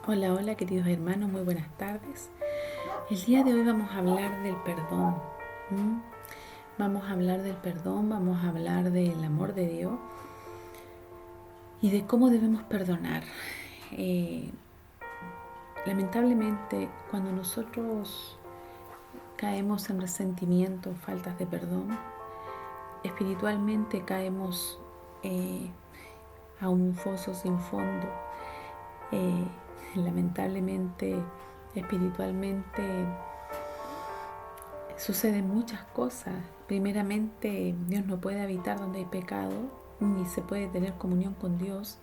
Hola, hola queridos hermanos, muy buenas tardes. El día de hoy vamos a hablar del perdón. ¿m? Vamos a hablar del perdón, vamos a hablar del amor de Dios y de cómo debemos perdonar. Eh, Lamentablemente, cuando nosotros caemos en resentimiento, faltas de perdón, espiritualmente caemos eh, a un foso sin fondo. Eh, Lamentablemente, espiritualmente suceden muchas cosas. Primeramente, Dios no puede habitar donde hay pecado, ni se puede tener comunión con Dios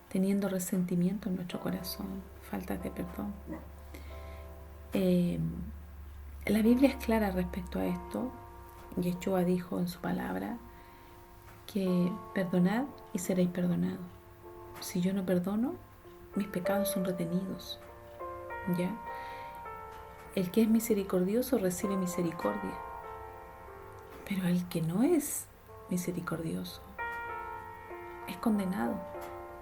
teniendo resentimiento en nuestro corazón, faltas de perdón. Eh, la Biblia es clara respecto a esto. Yeshua dijo en su palabra que perdonad y seréis perdonados. Si yo no perdono, mis pecados son retenidos. ¿Ya? El que es misericordioso recibe misericordia, pero el que no es misericordioso es condenado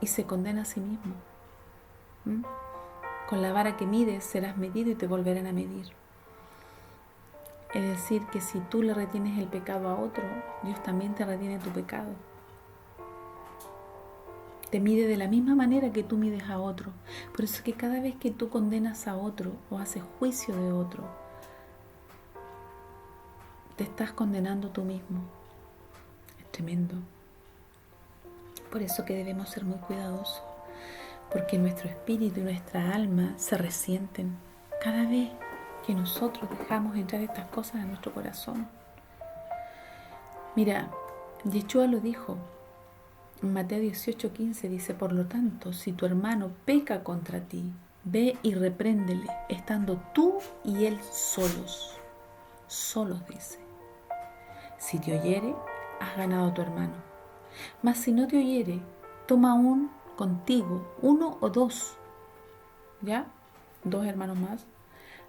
y se condena a sí mismo. ¿Mm? Con la vara que mides serás medido y te volverán a medir. Es decir, que si tú le retienes el pecado a otro, Dios también te retiene tu pecado. Te mide de la misma manera que tú mides a otro. Por eso es que cada vez que tú condenas a otro o haces juicio de otro, te estás condenando tú mismo. Es tremendo. Por eso que debemos ser muy cuidadosos, porque nuestro espíritu y nuestra alma se resienten cada vez que nosotros dejamos entrar estas cosas en nuestro corazón. Mira, Yeshua lo dijo en Mateo 18:15, dice: por lo tanto, si tu hermano peca contra ti, ve y repréndele, estando tú y él solos. Solos, dice. Si te oyere, has ganado a tu hermano. Mas si no te oyere, toma un contigo, uno o dos, ¿ya? Dos hermanos más,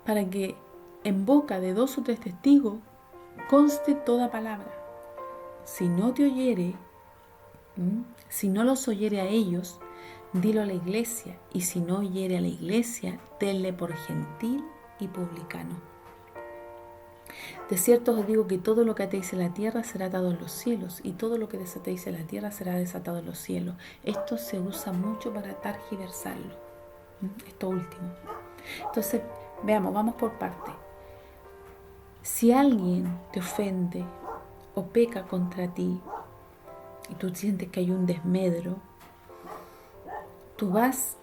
para que en boca de dos o tres testigos conste toda palabra. Si no te oyere, si no los oyere a ellos, dilo a la iglesia, y si no oyere a la iglesia, tenle por gentil y publicano. De cierto os digo que todo lo que atéis en la tierra será atado en los cielos, y todo lo que desatéis en la tierra será desatado en los cielos. Esto se usa mucho para targiversarlo, esto último. Entonces, veamos, vamos por parte. Si alguien te ofende o peca contra ti y tú sientes que hay un desmedro, tú vas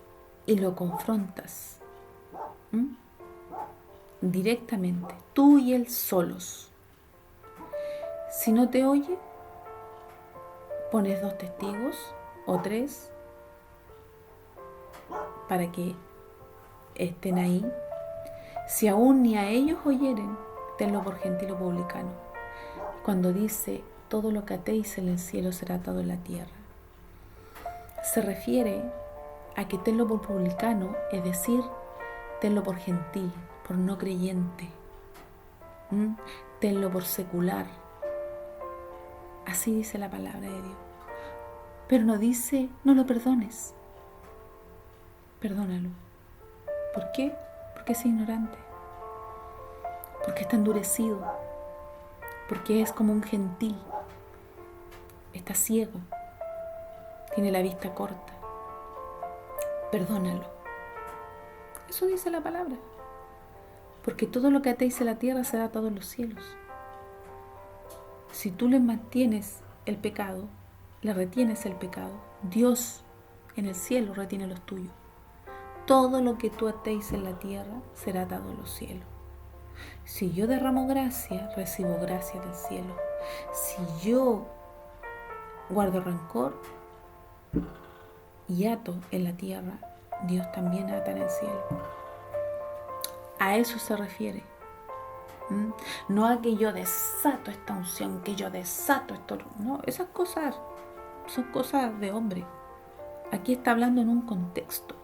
y lo confrontas, ¿m? Directamente, tú y él solos. Si no te oye, pones dos testigos o tres para que estén ahí. Si aún ni a ellos oyeren, tenlo por gentil o publicano. Cuando dice todo lo que atéis en el cielo será atado en la tierra, se refiere a que tenlo por publicano, es decir, tenlo por gentil, por no creyente, tenlo por secular. Así dice la palabra de Dios. Pero no dice no lo perdones, perdónalo. ¿Por qué? Porque es ignorante, porque está endurecido, porque es como un gentil, está ciego, tiene la vista corta. Perdónalo. Eso dice la palabra. Porque todo lo que atéis en la tierra será atado en los cielos. Si tú le mantienes el pecado, le retienes el pecado, Dios en el cielo retiene los tuyos. Todo lo que tú atéis en la tierra será atado en los cielos. Si yo derramo gracia, recibo gracia del cielo. Si yo guardo rencor y ato en la tierra, Dios también ata en el cielo. A eso se refiere. No a que yo desato esta unción, que yo desato esto. No, esas cosas son cosas de hombre. Aquí está hablando en un contexto.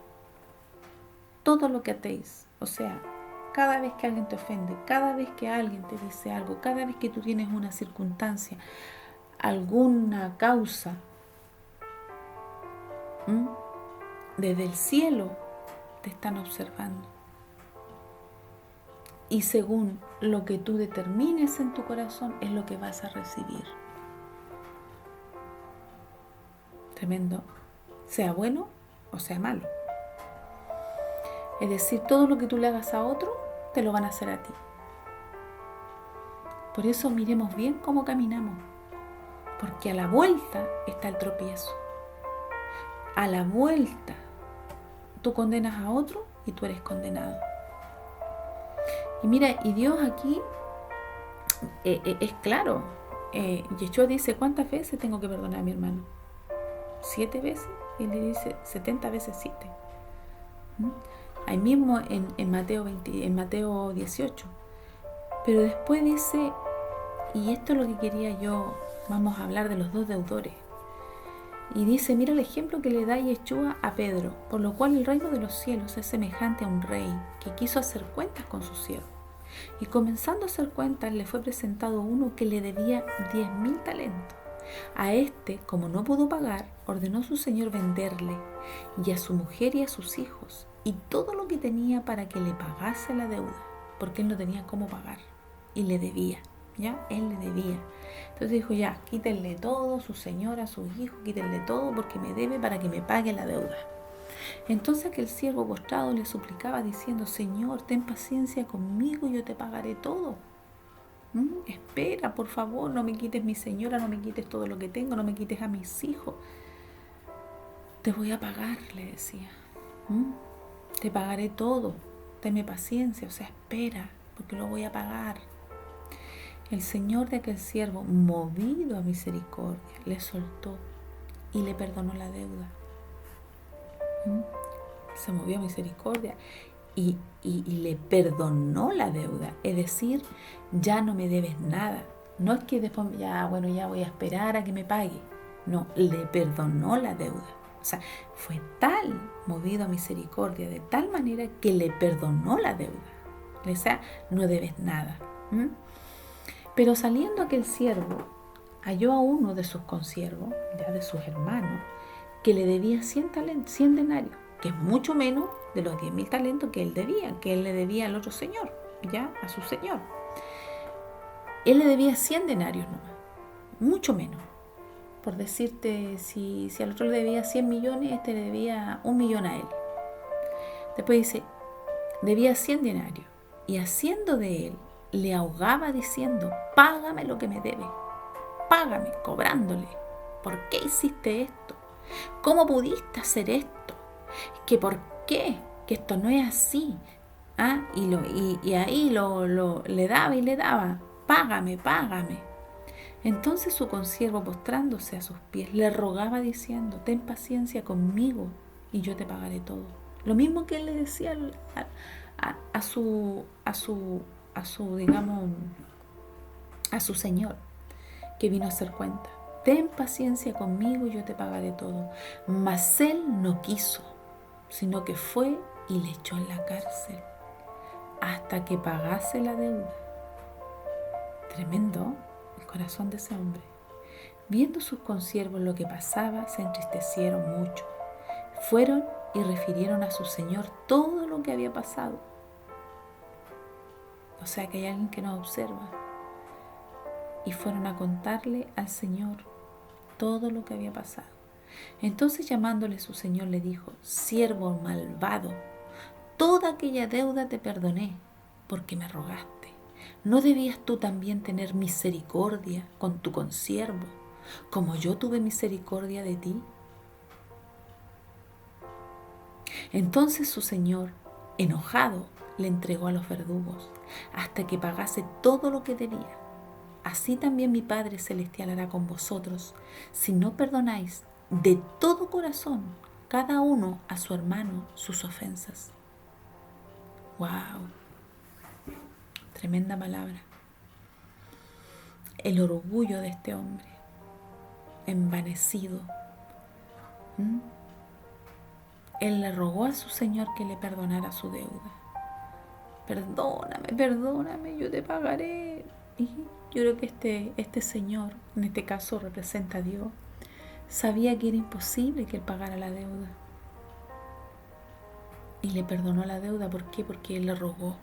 Todo lo que atéis, o sea, cada vez que alguien te ofende, cada vez que alguien te dice algo, cada vez que tú tienes una circunstancia, alguna causa, desde el cielo te están observando. Y según lo que tú determines en tu corazón es lo que vas a recibir. Tremendo. Sea bueno o sea malo. Es decir, todo lo que tú le hagas a otro, te lo van a hacer a ti. Por eso miremos bien cómo caminamos. Porque a la vuelta está el tropiezo. A la vuelta tú condenas a otro y tú eres condenado. Y mira, y Dios aquí es claro. Yeshua dice, ¿cuántas veces tengo que perdonar a mi hermano? 7 veces. Y le dice 70 veces 7. Ahí mismo en Mateo 18. Pero después dice, y esto es lo que quería yo, vamos a hablar de los dos deudores. Y dice, mira el ejemplo que le da Yeshua a Pedro, por lo cual el reino de los cielos es semejante a un rey que quiso hacer cuentas con su siervo. Y comenzando a hacer cuentas, le fue presentado uno que le debía 10.000 talentos. A este, como no pudo pagar, ordenó su señor venderle, y a su mujer y a sus hijos, y todo lo que tenía para que le pagase la deuda, porque él no tenía cómo pagar, y le debía, ¿ya? Él le debía. Entonces dijo, ya, quítenle todo, su señora, sus hijos, quítenle todo, porque me debe para que me pague la deuda. Entonces aquel siervo postrado le suplicaba diciendo, Señor, ten paciencia conmigo y yo te pagaré todo. Espera, por favor, no me quites mi señora, no me quites todo lo que tengo, no me quites a mis hijos. Te voy a pagar, le decía. Te pagaré todo, tenme paciencia, o sea, espera, porque lo voy a pagar. El señor de aquel siervo, movido a misericordia, le soltó y le perdonó la deuda. Se movió a misericordia y le perdonó la deuda. Es decir, ya no me debes nada. No es que después, ya voy a esperar a que me pague. No, le perdonó la deuda. O sea, fue tal movido a misericordia, de tal manera que le perdonó la deuda. O sea, no debes nada. Pero saliendo aquel siervo, halló a uno de sus consiervos, ya de sus hermanos, que le debía 100 denarios, que es mucho menos de los 10.000 talentos que él le debía al otro señor, ya a su señor. Él le debía 100 denarios nomás, mucho menos. Por decirte, si al otro le debía 100 millones, este le debía 1 millón a él. Después dice, debía 100 denarios, y haciendo de él, le ahogaba diciendo, págame lo que me debe, págame, cobrándole. ¿Por qué hiciste esto? ¿Cómo pudiste hacer esto? ¿Que por qué? Que esto no es así. Y ahí le daba y le daba, págame, págame. Entonces su consiervo, postrándose a sus pies, le rogaba diciendo, ten paciencia conmigo y yo te pagaré todo. Lo mismo que él le decía a su señor que vino a hacer cuenta. Ten paciencia conmigo y yo te pagaré todo. Mas él no quiso, sino que fue y le echó en la cárcel hasta que pagase la deuda. Tremendo el corazón de ese hombre. Viendo sus consiervos lo que pasaba, se entristecieron mucho. Fueron y refirieron a su señor todo lo que había pasado. O sea que hay alguien que nos observa. Y fueron a contarle al Señor todo lo que había pasado. Entonces llamándole su señor le dijo, siervo malvado, toda aquella deuda te perdoné porque me rogaste. ¿No debías tú también tener misericordia con tu consiervo, como yo tuve misericordia de ti? Entonces su señor, enojado, le entregó a los verdugos hasta que pagase todo lo que debía. Así también mi Padre Celestial hará con vosotros, si no perdonáis de todo corazón cada uno a su hermano sus ofensas. ¡Wow! Tremenda palabra. El orgullo de este hombre, envanecido. Él le rogó a su Señor que le perdonara su deuda. Perdóname, yo te pagaré. Y yo creo que este señor, en este caso representa a Dios, sabía que era imposible que él pagara la deuda. y le perdonó la deuda. ¿Por qué? Porque él le rogó: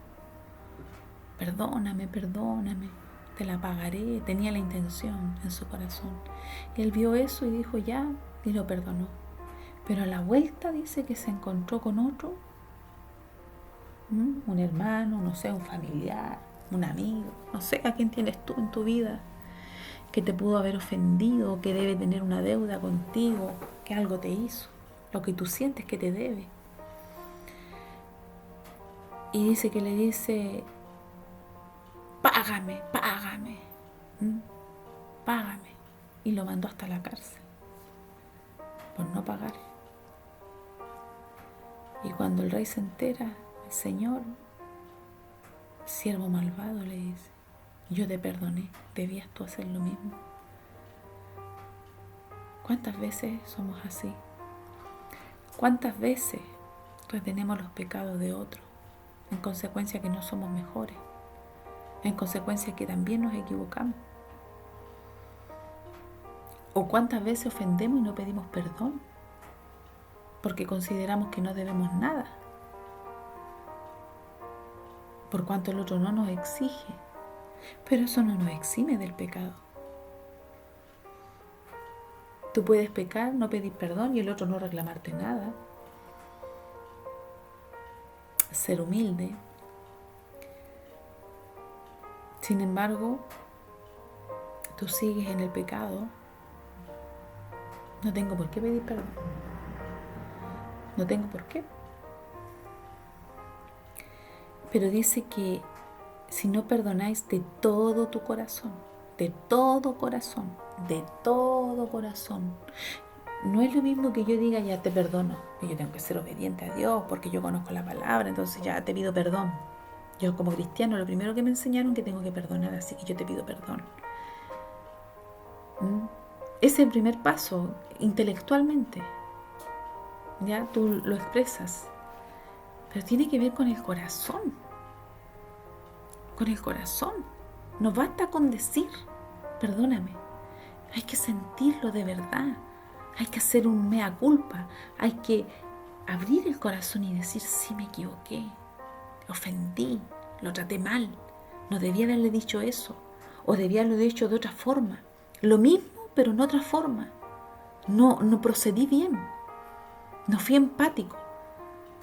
perdóname, perdóname, te la pagaré. Tenía la intención en su corazón. Él vio eso y dijo ya, y lo perdonó. Pero a la vuelta dice que se encontró con otro, un hermano, no sé, un familiar, un amigo, no sé a quién tienes tú en tu vida que te pudo haber ofendido, que debe tener una deuda contigo, que algo te hizo, lo que tú sientes que te debe. Y dice que le dice: págame, págame, págame. Y lo mandó hasta la cárcel por no pagar. Y cuando el rey se entera, el Señor: siervo malvado, le dice, yo te perdoné, debías tú hacer lo mismo. ¿Cuántas veces somos así? ¿Cuántas veces retenemos los pecados de otros, en consecuencia que no somos mejores, en consecuencia que también nos equivocamos? ¿O cuántas veces ofendemos y no pedimos perdón porque consideramos que no debemos nada, por cuanto el otro no nos exige? Pero eso no nos exime del pecado. Tú puedes pecar, no pedir perdón y el otro no reclamarte nada. Ser humilde. Sin embargo, tú sigues en el pecado. No tengo por qué pedir perdón. No tengo por qué. Pero dice que si no perdonáis de todo tu corazón, de todo corazón, de todo corazón, no es lo mismo que yo diga ya te perdono, yo tengo que ser obediente a Dios porque yo conozco la palabra, entonces ya te pido perdón. Yo como cristiano lo primero que me enseñaron es que tengo que perdonar, así que yo te pido perdón. Ese es el primer paso, intelectualmente. Ya tú lo expresas, pero tiene que ver con el corazón. Con el corazón. No basta con decir perdóname. Hay que sentirlo de verdad. Hay que hacer un mea culpa. Hay que abrir el corazón y decir: sí, me equivoqué, ofendí, lo traté mal, no debía haberle dicho eso, o debía haberlo dicho de otra forma. Lo mismo, pero en otra forma. No procedí bien. No fui empático.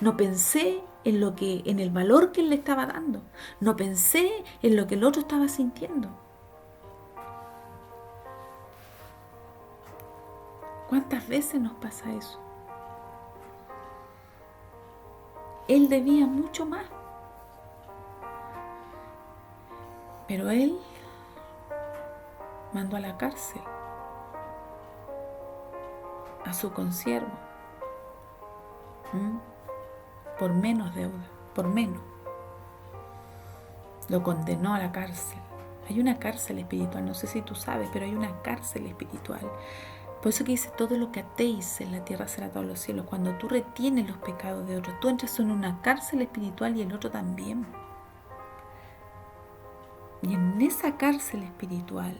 No pensé en el valor que él le estaba dando. No pensé en lo que el otro estaba sintiendo. ¿Cuántas veces nos pasa eso? Él debía mucho más. Pero él mandó a la cárcel a su consiervo por menos deuda, por menos. Lo condenó a la cárcel. Hay una cárcel espiritual, no sé si tú sabes, pero hay una cárcel espiritual. Por eso que dice: todo lo que atéis en la tierra será atado a los cielos. Cuando tú retienes los pecados de otros, tú entras en una cárcel espiritual y el otro también. Y en esa cárcel espiritual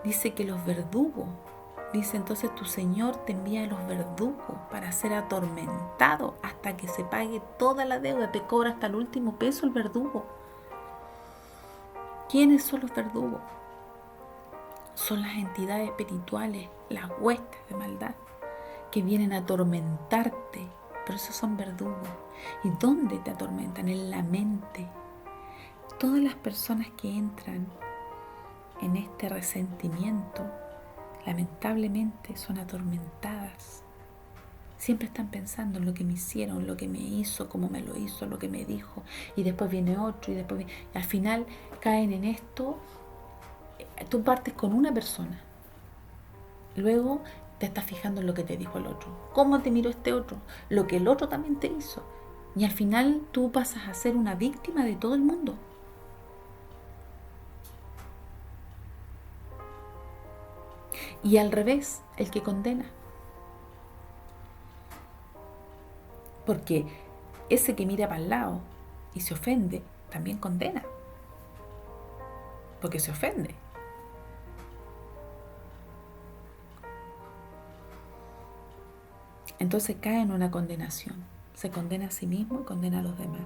dice que los verdugos, dice entonces tu Señor te envía a los verdugos para ser atormentado hasta que se pague toda la deuda. Te cobra hasta el último peso el verdugo. ¿Quiénes son los verdugos? Son las entidades espirituales, las huestes de maldad que vienen a atormentarte. Por eso son verdugos. ¿Y dónde te atormentan? En la mente. Todas las personas que entran en este resentimiento, lamentablemente son atormentadas. Siempre están pensando en lo que me hicieron, lo que me hizo, cómo me lo hizo, lo que me dijo, y después viene otro, y después al final caen en esto. Tú partes con una persona, luego te estás fijando en lo que te dijo el otro, cómo te miró este otro, lo que el otro también te hizo, y al final tú pasas a ser una víctima de todo el mundo. Y al revés, el que condena. Porque ese que mira para el lado y se ofende, también condena. Porque se ofende. Entonces cae en una condenación. se condena a sí mismo y condena a los demás.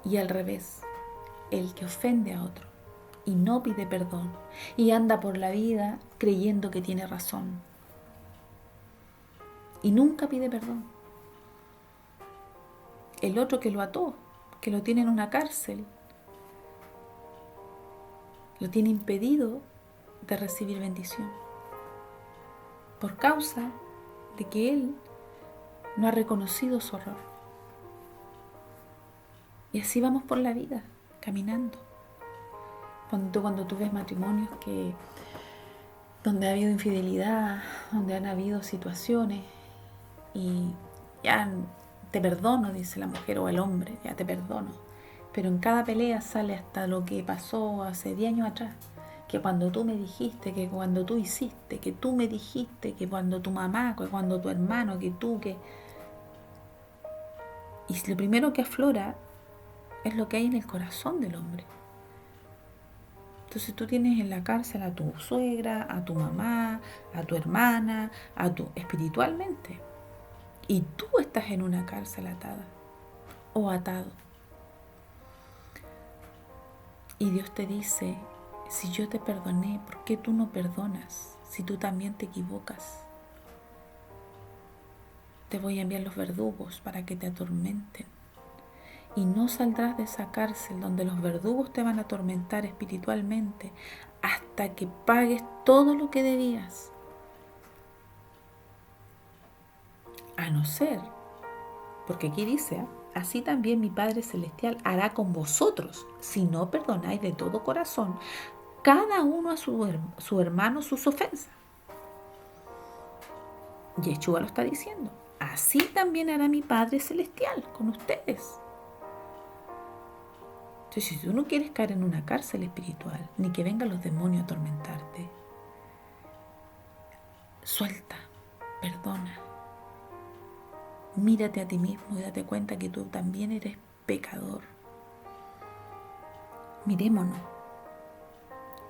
Y al revés, el que ofende a otro y no pide perdón y anda por la vida creyendo que tiene razón y nunca pide perdón. El otro que lo ató, que lo tiene en una cárcel, lo tiene impedido de recibir bendición por causa de que él no ha reconocido su error. Y así vamos por la vida, caminando. Cuando tú ves matrimonios donde ha habido infidelidad, donde han habido situaciones y ya te perdono, dice la mujer o el hombre, ya te perdono. Pero en cada pelea sale hasta lo que pasó hace 10 años atrás. Que cuando tú me dijiste, que cuando tú hiciste, que tú me dijiste, que cuando tu mamá, que cuando tu hermano, que tú, que... Y lo primero que aflora es lo que hay en el corazón del hombre. Entonces tú tienes en la cárcel a tu suegra, a tu mamá, a tu hermana, espiritualmente. Y tú estás en una cárcel atada o atado. Y Dios te dice, si yo te perdoné, ¿por qué tú no perdonas? Si tú también te equivocas. Te voy a enviar los verdugos para que te atormenten. Y no saldrás de esa cárcel donde los verdugos te van a atormentar espiritualmente hasta que pagues todo lo que debías. A no ser, porque aquí dice, así también mi Padre Celestial hará con vosotros, si no perdonáis de todo corazón, cada uno a su hermano sus ofensas. Yeshua lo está diciendo. Así también hará mi Padre Celestial con ustedes. Entonces, si tú no quieres caer en una cárcel espiritual, ni que vengan los demonios a atormentarte, suelta, perdona. Mírate a ti mismo y date cuenta que tú también eres pecador. Mirémonos.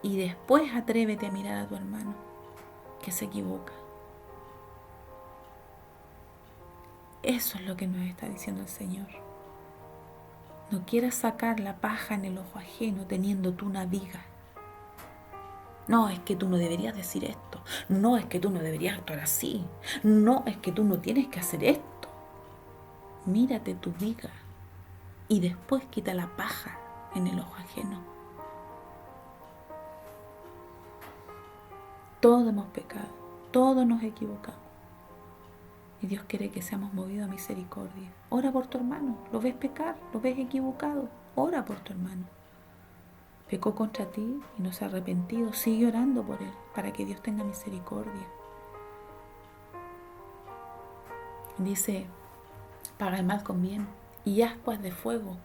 Y después atrévete a mirar a tu hermano que se equivoca. Eso es lo que nos está diciendo el Señor. No quieras sacar la paja en el ojo ajeno teniendo tú una viga. No, es que tú no deberías decir esto. No, es que tú no deberías actuar así. No, es que tú no tienes que hacer esto. Mírate tu viga y después quita la paja en el ojo ajeno. Todos hemos pecado, todos nos equivocamos. Y Dios quiere que seamos movidos a misericordia. Ora por tu hermano. ¿Lo ves pecar? ¿Lo ves equivocado? Ora por tu hermano. Pecó contra ti y no se ha arrepentido. Sigue orando por él para que Dios tenga misericordia. Dice, paga el mal con bien y ascuas de fuego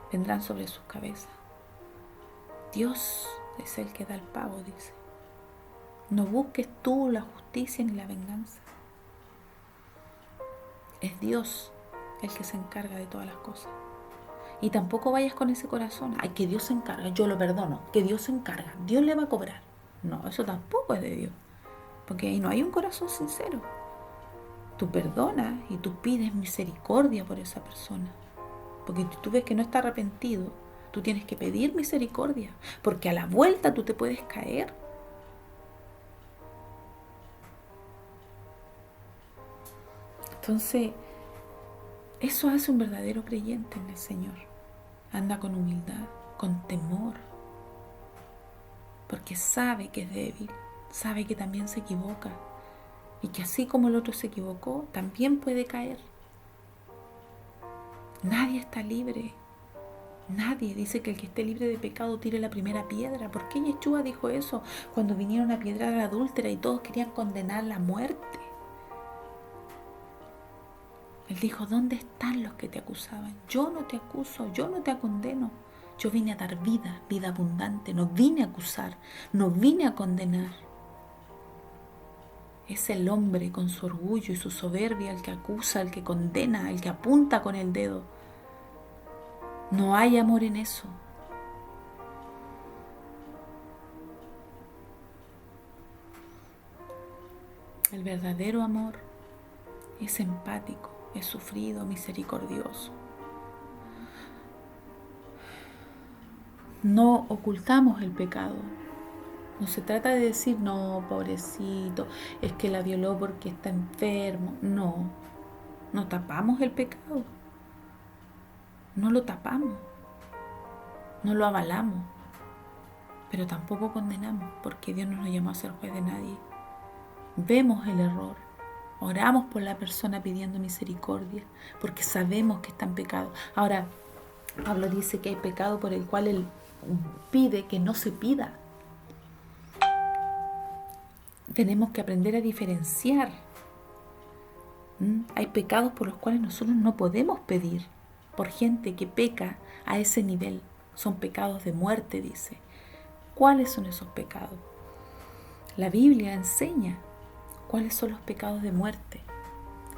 vendrán sobre sus cabezas. Dios es el que da el pago, dice. No busques tú la justicia ni la venganza. Es Dios el que se encarga de todas las cosas. Y tampoco vayas con ese corazón. Ay, que Dios se encarga, yo lo perdono. Que Dios se encarga, Dios le va a cobrar. No, eso tampoco es de Dios. Porque ahí no hay un corazón sincero. Tú perdonas y tú pides misericordia por esa persona. Porque si tú ves que no está arrepentido, tú tienes que pedir misericordia. Porque a la vuelta tú te puedes caer. Entonces, eso hace un verdadero creyente en el Señor. Anda con humildad, con temor, porque sabe que es débil, sabe que también se equivoca y que así como el otro se equivocó, también puede caer. Nadie está libre. Nadie dice que el que esté libre de pecado tire la primera piedra. ¿Por qué Yeshua dijo eso cuando vinieron a apedrear a la adúltera y todos querían condenarla a muerte? Él dijo, ¿dónde están los que te acusaban? Yo no te acuso, yo no te condeno. Yo vine a dar vida, vida abundante. No vine a acusar, no vine a condenar. Es el hombre con su orgullo y su soberbia el que acusa, el que condena, el que apunta con el dedo. No hay amor en eso. El verdadero amor es empático, he sufrido, misericordioso. No ocultamos el pecado. No se trata de decir, no, pobrecito, es que la violó porque está enfermo. No, no tapamos el pecado. No lo tapamos. No lo avalamos. Pero tampoco condenamos, porque Dios no nos llamó a ser juez de nadie. Vemos el error. Oramos por la persona pidiendo misericordia, porque sabemos que está en pecado. Ahora, Pablo dice que hay pecado por el cual él pide que no se pida. Tenemos que aprender a diferenciar. Hay pecados por los cuales nosotros no podemos pedir por gente que peca a ese nivel. Son pecados de muerte, dice. ¿Cuáles son esos pecados? La Biblia enseña cuáles son los pecados de muerte.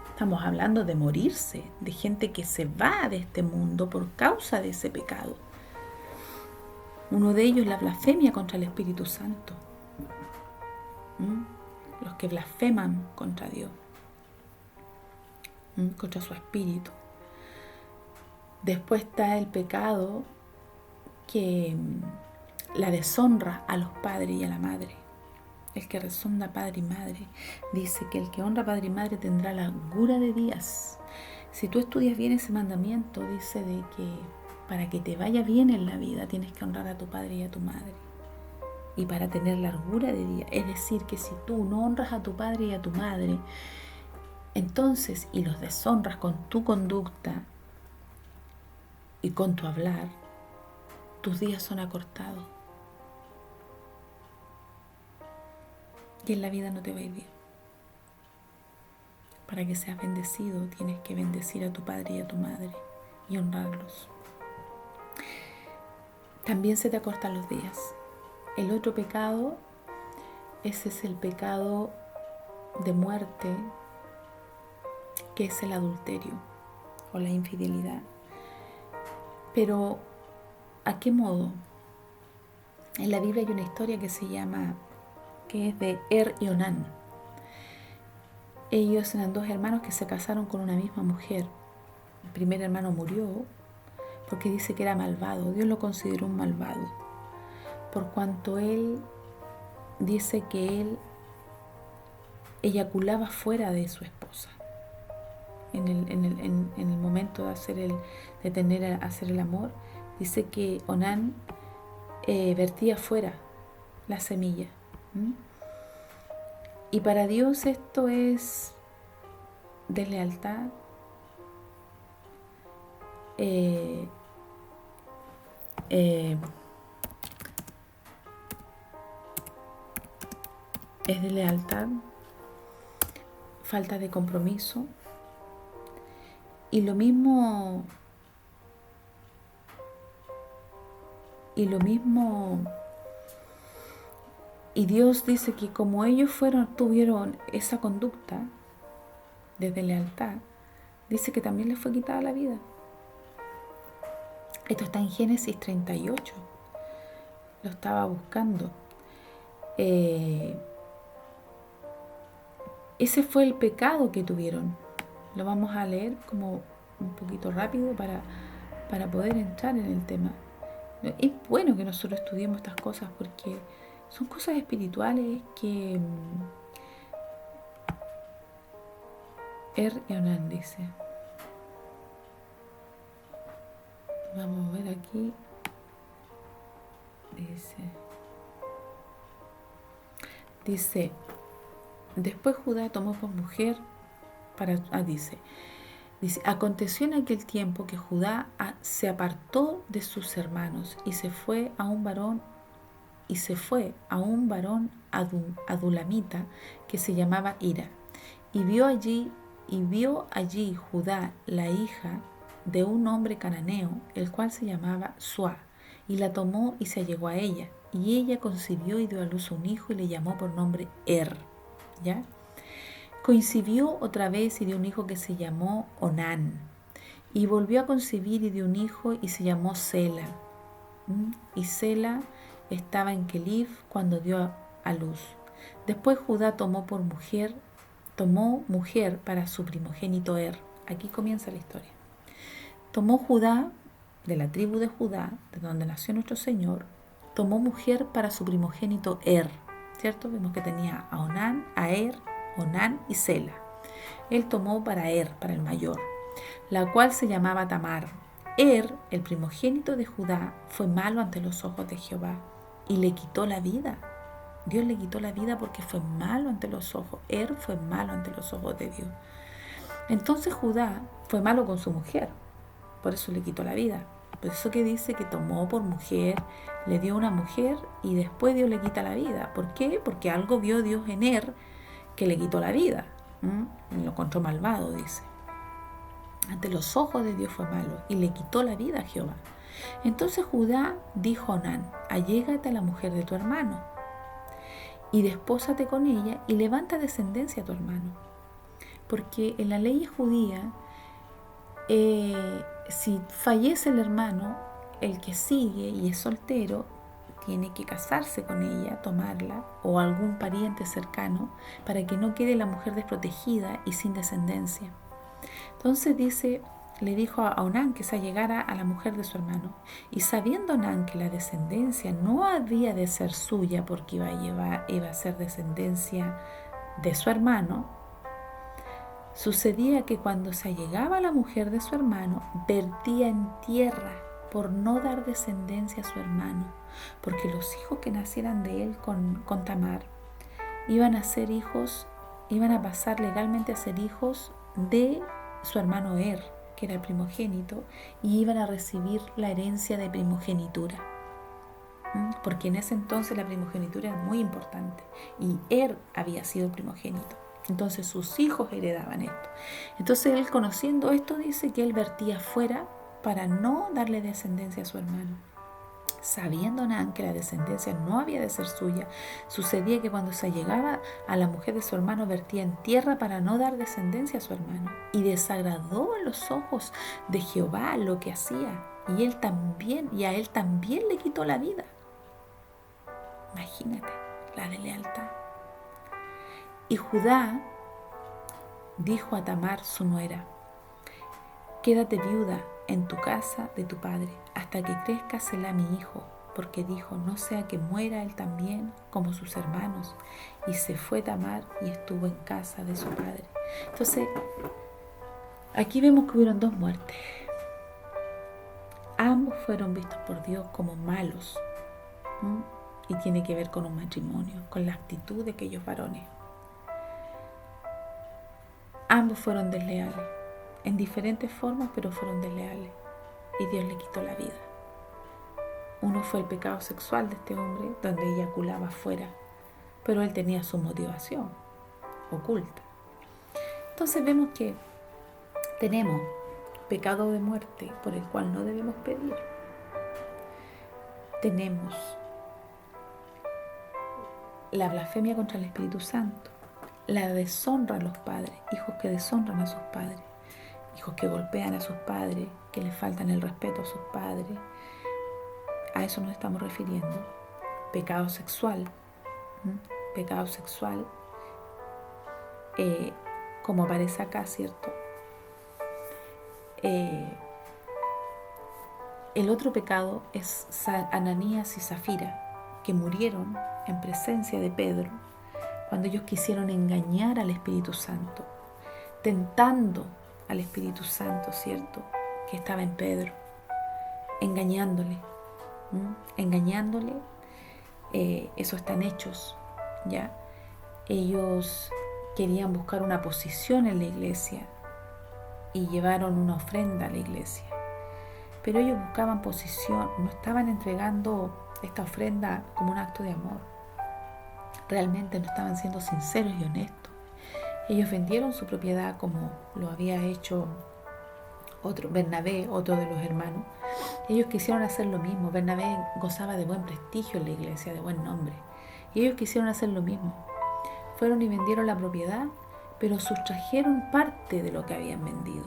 Estamos hablando de morirse, de gente que se va de este mundo por causa de ese pecado. Uno de ellos es la blasfemia contra el Espíritu Santo. Los que blasfeman contra Dios, contra su Espíritu. Después está el pecado que la deshonra a los padres y a la madre. El que deshonra padre y madre, dice que el que honra padre y madre tendrá largura de días. Si tú estudias bien ese mandamiento, dice de que para que te vaya bien en la vida tienes que honrar a tu padre y a tu madre. Y para tener largura de días, es decir, que si tú no honras a tu padre y a tu madre, entonces, y los deshonras con tu conducta y con tu hablar, tus días son acortados. Y en la vida no te va a ir bien. Para que seas bendecido, tienes que bendecir a tu padre y a tu madre y honrarlos. También se te acortan los días. El otro pecado, ese es el pecado de muerte, que es el adulterio o la infidelidad. Pero, ¿a qué modo? En la Biblia hay una historia que es de y Onán. Ellos eran dos hermanos que se casaron con una misma mujer. El primer hermano murió porque dice que era malvado. Dios lo consideró un malvado, por cuanto él dice que él eyaculaba fuera de su esposa en el momento de hacer el amor. Dice que Onán vertía fuera la semilla. Y para Dios esto es deslealtad, es deslealtad, falta de compromiso. Y lo mismo y Dios dice que como ellos tuvieron esa conducta de deslealtad, dice que también les fue quitada la vida. Esto está en Génesis 38. Lo estaba buscando. Ese fue el pecado que tuvieron. Lo vamos a leer como un poquito rápido para poder entrar en el tema. Es bueno que nosotros estudiemos estas cosas porque son cosas espirituales que y Onán dice. Vamos a ver aquí. Dice, después Judá tomó por mujer dice, aconteció en aquel tiempo que Judá se apartó de sus hermanos y se fue a un varón adulamita que se llamaba Hira, y vio allí Judá la hija de un hombre cananeo, el cual se llamaba Suá, y la tomó y se allegó a ella, y ella concibió y dio a luz un hijo y le llamó por nombre ¿ya? Concibió otra vez y dio un hijo que se llamó Onán, y volvió a concebir y dio un hijo y se llamó Sela. Y Sela estaba en Kelif cuando dio a luz. Después Judá tomó mujer para su primogénito Aquí comienza la historia. Tomó Judá, de la tribu de Judá, de donde nació nuestro Señor, tomó mujer para su primogénito ¿cierto? Vemos que tenía a Onán, a Onán y Sela. Él tomó para para el mayor, la cual se llamaba Tamar. El primogénito de Judá, fue malo ante los ojos de Jehová y le quitó la vida. Dios le quitó la vida porque fue malo ante los ojos. Fue malo ante los ojos de Dios. Entonces Judá fue malo con su mujer, por eso le quitó la vida. Por eso que dice que tomó por mujer, le dio una mujer y después Dios le quita la vida. ¿Por qué? Porque algo vio Dios en que le quitó la vida. Lo encontró malvado, dice. Ante los ojos de Dios fue malo y le quitó la vida a Jehová. Entonces Judá dijo a Onán: allégate a la mujer de tu hermano y despósate con ella y levanta descendencia a tu hermano. Porque en la ley judía, si fallece el hermano, el que sigue y es soltero, tiene que casarse con ella, tomarla, o algún pariente cercano, para que no quede la mujer desprotegida y sin descendencia. Entonces le dijo a Onán que se allegara a la mujer de su hermano. Y sabiendo Onán que la descendencia no había de ser suya, porque iba a ser descendencia de su hermano, sucedía que cuando se allegaba a la mujer de su hermano, vertía en tierra por no dar descendencia a su hermano, porque los hijos que nacieran de él con Tamar iban a pasar legalmente a ser hijos de su hermano que era el primogénito, y iban a recibir la herencia de primogenitura. Porque en ese entonces la primogenitura era muy importante y había sido el primogénito. Entonces sus hijos heredaban esto. Entonces él, conociendo esto, dice que él vertía fuera para no darle descendencia a su hermano. Sabiendo Onán que la descendencia no había de ser suya, sucedía que cuando se allegaba a la mujer de su hermano, vertía en tierra para no dar descendencia a su hermano. Y desagradó en los ojos de Jehová lo que hacía. Y a él también le quitó la vida. Imagínate la deslealtad. Y Judá dijo a Tamar, su nuera: quédate viuda en tu casa de tu padre, hasta que crezca Selá mi hijo, porque dijo: no sea que muera él también como sus hermanos. Y se fue Tamar y estuvo en casa de su padre. Entonces, aquí vemos que hubieron dos muertes. Ambos fueron vistos por Dios como malos. Y tiene que ver con un matrimonio, con la actitud de aquellos varones. Ambos fueron desleales, en diferentes formas, pero fueron desleales. Y Dios le quitó la vida. Uno fue el pecado sexual de este hombre, donde eyaculaba afuera, pero él tenía su motivación oculta. Entonces vemos que tenemos pecado de muerte por el cual no debemos pedir. Tenemos la blasfemia contra el Espíritu Santo, la deshonra a los padres, hijos que deshonran a sus padres, hijos que golpean a sus padres, que les faltan el respeto a sus padres. A eso nos estamos refiriendo. Pecado sexual. Pecado sexual, como aparece acá, ¿cierto? El otro pecado es Ananías y Zafira, que murieron en presencia de Pedro cuando ellos quisieron engañar al Espíritu Santo, tentando al Espíritu Santo, ¿cierto?, que estaba en Pedro, engañándole. Eso está en Hechos, ¿ya? Ellos querían buscar una posición en la iglesia y llevaron una ofrenda a la iglesia, pero ellos buscaban posición, no estaban entregando esta ofrenda como un acto de amor. Realmente no estaban siendo sinceros y honestos. Ellos vendieron su propiedad como lo había hecho Bernabé, otro de los hermanos. Ellos quisieron hacer lo mismo. Bernabé gozaba de buen prestigio en la iglesia, de buen nombre, y ellos quisieron hacer lo mismo. Fueron y vendieron la propiedad, pero sustrajeron parte de lo que habían vendido.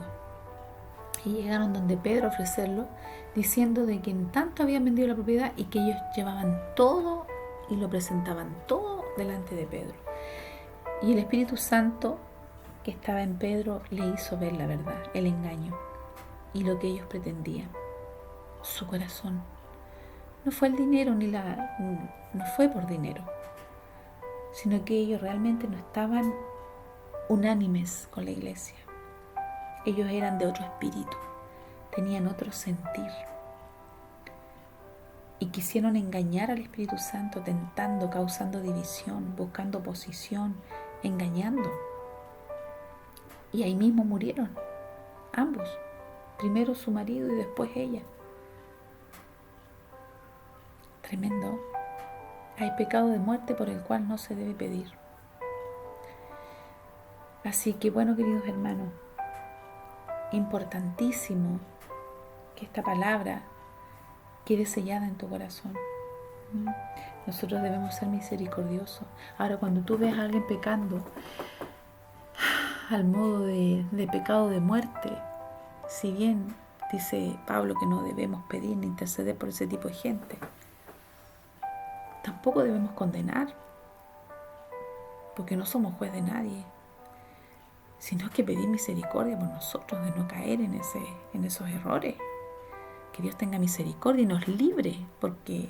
Y llegaron donde Pedro a ofrecerlo, diciendo de que en tanto habían vendido la propiedad y que ellos llevaban todo y lo presentaban todo delante de Pedro. Y el Espíritu Santo que estaba en Pedro le hizo ver la verdad, el engaño y lo que ellos pretendían. Su corazón. No fue el dinero no fue por dinero, sino que ellos realmente no estaban unánimes con la iglesia. Ellos eran de otro espíritu, tenían otro sentir. Y quisieron engañar al Espíritu Santo, tentando, causando división, buscando oposición, engañando. Y ahí mismo murieron, ambos. Primero su marido y después ella. Tremendo. Hay pecado de muerte por el cual no se debe pedir. Así que bueno, queridos hermanos, importantísimo que esta palabra quede sellada en tu corazón. Nosotros debemos ser misericordiosos. Ahora, cuando tú ves a alguien pecando al modo de pecado de muerte, si bien dice Pablo que no debemos pedir ni interceder por ese tipo de gente, tampoco debemos condenar, porque no somos juez de nadie, sino que pedir misericordia por nosotros de no caer en esos errores. Que Dios tenga misericordia y nos libre, porque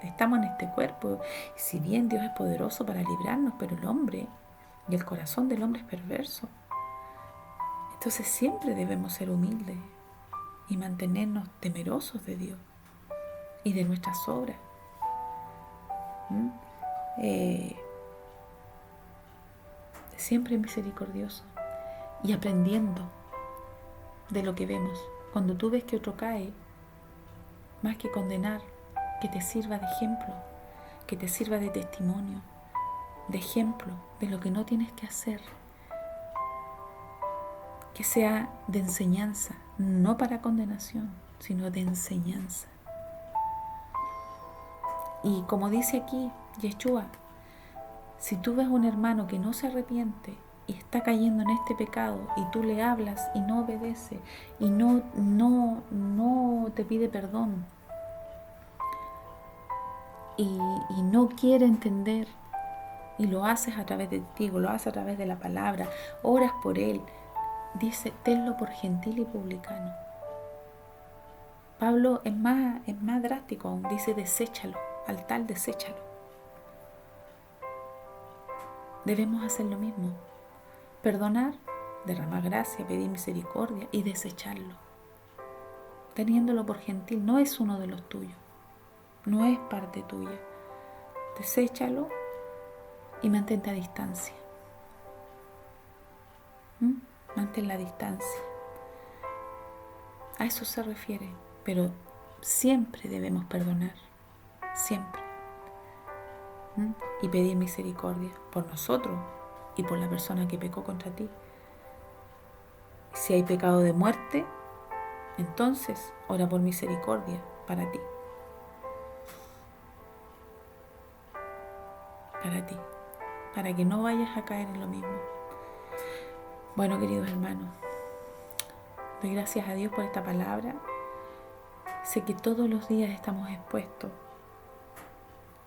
estamos en este cuerpo. Y si bien Dios es poderoso para librarnos, pero el hombre y el corazón del hombre es perverso. Entonces siempre debemos ser humildes y mantenernos temerosos de Dios y de nuestras obras. Siempre misericordioso y aprendiendo de lo que vemos. Cuando tú ves que otro cae, más que condenar, que te sirva de ejemplo, que te sirva de testimonio, de ejemplo de lo que no tienes que hacer, que sea de enseñanza, no para condenación, sino de enseñanza. Y como dice aquí Yeshua, si tú ves a un hermano que no se arrepiente y está cayendo en este pecado y tú le hablas y no obedece y no te pide perdón y no quiere entender y lo haces a través de ti, lo haces a través de la palabra, oras por él, dice, tenlo por gentil y publicano. Pablo es más drástico aún, dice, deséchalo, al tal deséchalo. Debemos hacer lo mismo, perdonar, derramar gracia, pedir misericordia y desecharlo, teniéndolo por gentil. No es uno de los tuyos, no es parte tuya. Deséchalo y mantente a distancia. Mantén la distancia. A eso se refiere, pero siempre debemos perdonar, siempre. Y pedir misericordia por nosotros y por la persona que pecó contra ti. Si hay pecado de muerte, entonces ora por misericordia para ti. Para ti, para que no vayas a caer en lo mismo. Bueno, queridos hermanos, doy gracias a Dios por esta palabra. Sé que todos los días estamos expuestos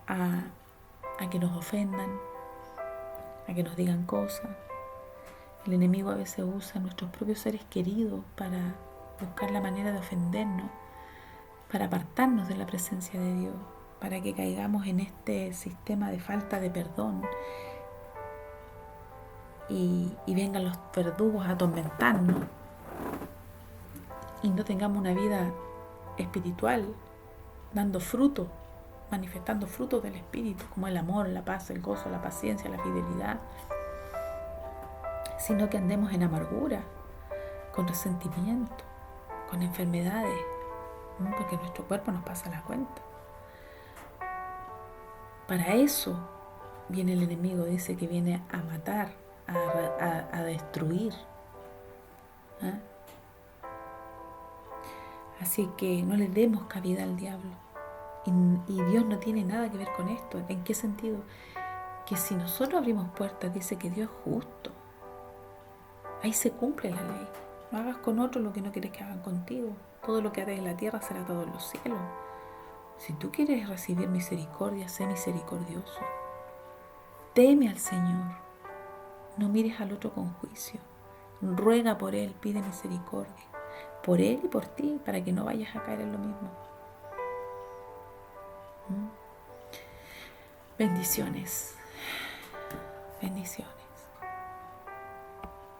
a que nos ofendan, a que nos digan cosas. El enemigo a veces usa a nuestros propios seres queridos para buscar la manera de ofendernos, para apartarnos de la presencia de Dios, para que caigamos en este sistema de falta de perdón y vengan los verdugos a atormentarnos y no tengamos una vida espiritual dando fruto, manifestando frutos del Espíritu, como el amor, la paz, el gozo, la paciencia, la fidelidad, sino que andemos en amargura, con resentimiento, con enfermedades, porque nuestro cuerpo nos pasa la cuenta. Para eso viene el enemigo, dice que viene a matar, a destruir. Así que no le demos cabida al diablo. Y Dios no tiene nada que ver con esto. ¿En qué sentido? Que si nosotros abrimos puertas, dice que Dios es justo. Ahí se cumple la ley. No hagas con otro lo que no quieres que hagan contigo. Todo lo que hagas en la tierra será todo en los cielos. Si tú quieres recibir misericordia, sé misericordioso. Teme al Señor. No mires al otro con juicio. Ruega por él, pide misericordia. Por él y por ti, para que no vayas a caer en lo mismo. Bendiciones. Bendiciones.